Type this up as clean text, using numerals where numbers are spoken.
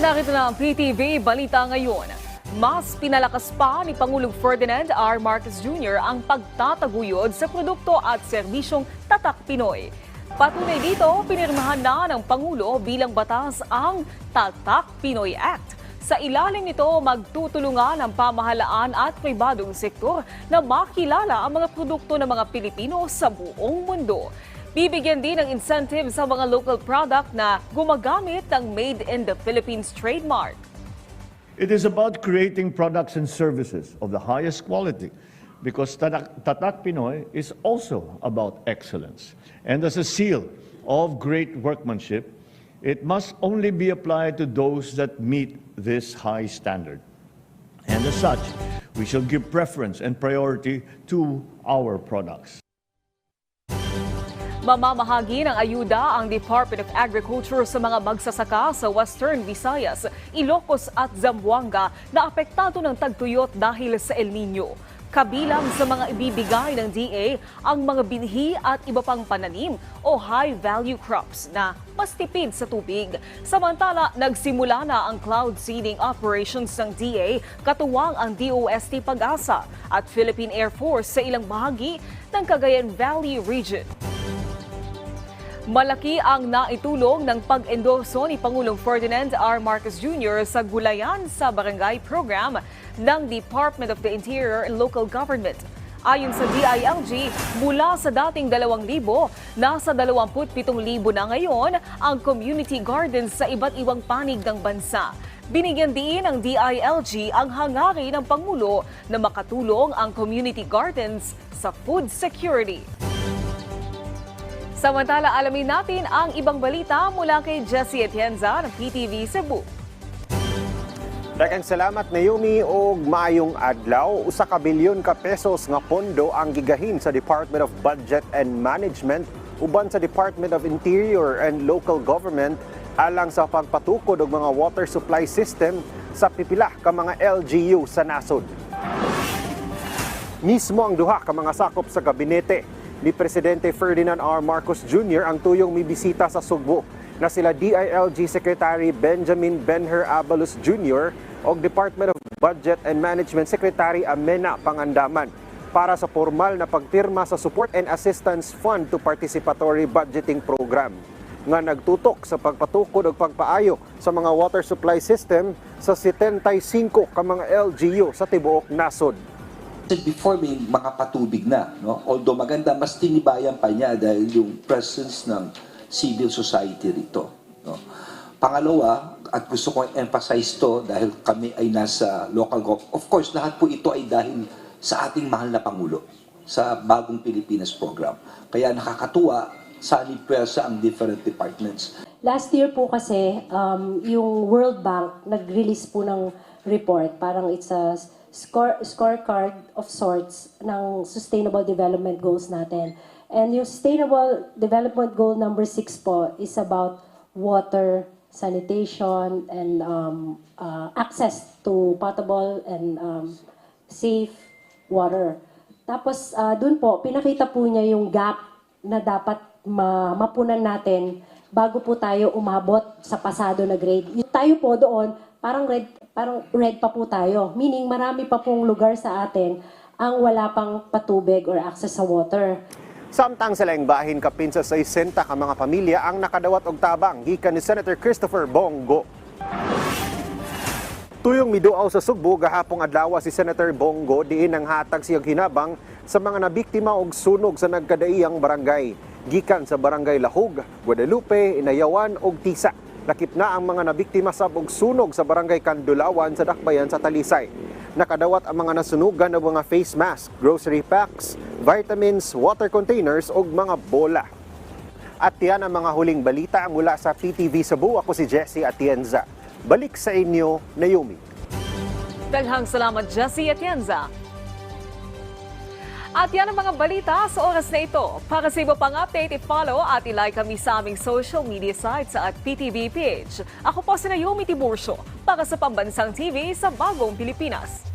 Narito na ang PTV Balita ngayon. Mas pinalakas pa ni Pangulong Ferdinand R. Marcos Jr. ang pagtataguyod sa produkto at serbisyong Tatak Pinoy. Patunay dito, pinirmahan na ng Pangulo bilang batas ang Tatak Pinoy Act. Sa ilalim nito, magtutulungan ang pamahalaan at pribadong sektor na makilala ang mga produkto ng mga Pilipino sa buong mundo. Bibigyan din ng incentive sa mga local product na gumagamit ng Made in the Philippines trademark. It is about creating products and services of the highest quality because Tatak Pinoy is also about excellence. And as a seal of great workmanship, it must only be applied to those that meet this high standard. And as such, we shall give preference and priority to our products. Mamamahagi ng ayuda ang Department of Agriculture sa mga magsasaka sa Western Visayas, Ilocos at Zamboanga na apektado ng tagtuyot dahil sa El Nino. Kabilang sa mga ibibigay ng DA ang mga binhi at iba pang pananim o high-value crops na mas tipid sa tubig. Samantala, nagsimula na ang cloud seeding operations ng DA, katuwang ang DOST Pag-asa at Philippine Air Force sa ilang bahagi ng Cagayan Valley Region. Malaki ang naitulong ng pag-endorso ni Pangulong Ferdinand R. Marcos Jr. sa Gulayan sa Barangay Program ng Department of the Interior and Local Government. Ayon sa DILG, mula sa dating 2,000, nasa 27,000 na ngayon ang community gardens sa iba't ibang panig ng bansa. Binigyan din ng DILG ang hangarin ng Pangulo na makatulong ang community gardens sa food security. Samantala, alamin natin ang ibang balita mula kay Jessie Atienza ng PTV Cebu. Daghang salamat Naomi og maayong adlaw. Usa ka bilyon ka pesos nga pondo ang gigahin sa Department of Budget and Management uban sa Department of Interior and Local Government alang sa pagpatukod og mga water supply system sa pipila ka mga LGU sa nasod. Mismo ang duha ka mga sakop sa gabinete ni Presidente Ferdinand R. Marcos Jr. ang tuyong mibisita sa Sugbo na sila DILG Secretary Benjamin Benher Abalos Jr. o Department of Budget and Management Secretary Amena Pangandaman para sa formal na pagpirma sa Support and Assistance Fund to Participatory Budgeting Program nga nagtutok sa pagpatukod o pagpaayo sa mga water supply system sa 75 ka mga LGU sa tibuok nasod. Before may mga patubig na, no? Although maganda, mas tinibayan pa niya dahil yung presence ng civil society rito. No? Pangalawa, at gusto kong emphasize to dahil kami ay nasa local government. Of course, lahat po ito ay dahil sa ating mahal na Pangulo sa Bagong Pilipinas program. Kaya nakakatuwa, sanipwersa ang different departments. Last year po kasi, yung World Bank nag-release po ng report. Parang it's a scorecard of sorts ng Sustainable Development Goals natin. And yung Sustainable Development Goal number 6 po is about water, sanitation, and access to potable and safe water. Tapos dun po, pinakita po niya yung gap na dapat mapunan natin bago po tayo umabot sa pasado na grade. Tayo po doon, parang red pa po tayo. Meaning marami pa pong lugar sa atin ang wala pang patubig or access sa water. Samtang sa laing bahin kapin sa 60 ka mga pamilya ang nakadawat og tabang gikan ni Senator Christopher Bongo. Tuyong miduaw sa Sugbo gahapong adlaw si Senator Bongo diin ang hatag siyang hinabang sa mga nabiktima og sunog sa nagkadaiyang barangay gikan sa Barangay Lahug, Guadalupe, Inayawan ug Tisa. Lakip na ang mga nabiktima sa sunog sa Barangay Kandulawan sa Dakbayan sa Talisay. Nakadawat ang mga nasunugan ng mga face mask, grocery packs, vitamins, water containers ug mga bola. At yan ang mga huling balita mula sa PTV Cebu. Ako si Jessie Atienza. Balik sa inyo, Naomi. Daghang salamat, Jessie Atienza. At yan ang mga balita sa oras na ito. Para sa iba pang update, i-follow at i-like kami sa aming social media sites at PTV page. Ako po si Naomi Tiburcio para sa Pambansang TV sa Bagong Pilipinas.